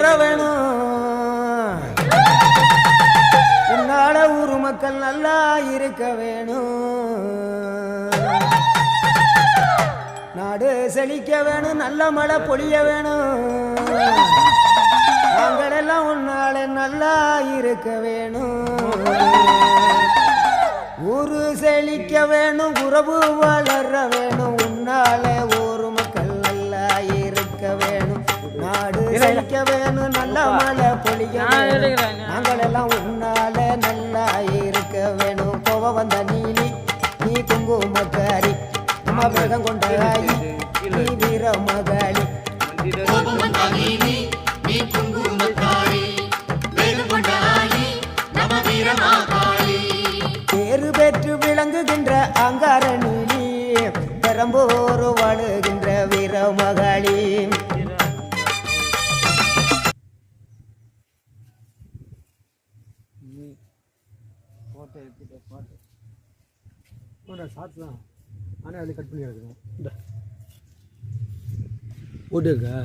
வளர வேணும். உன்னால ஊரு மக்கள் நல்லா இருக்க வேணும். நாடு செழிக்க வேணும், நல்ல மழை பொழிய வேணும். நாங்களெல்லாம் உன்னால நல்லா இருக்க வேணும். ஊரு செழிக்க வேணும், உறவு வளர வேணும். உன்னால ஊரு மக்கள் நல்லா இருக்க வேணும். நாடு செழிக்க வேணும், நல்ல மழை பொழிய வேணும். நாங்களெல்லாம் உன்னால நல்லா இருக்க வேணும். கோவ வந்த நீலி நீ குங்குமக்காரி, நம்ம வேகம் கொண்ட ஆயி நீ வீர மகாளி. பேரு பெற்று விளங்குகின்ற அங்கார நீலி, பெரம்போரு வாழுகின்ற வீர மகாளி. சாப்பிடலாம் ஆனால் அதில் கட் பண்ணி எடுக்கணும் போட்டு இருக்கா.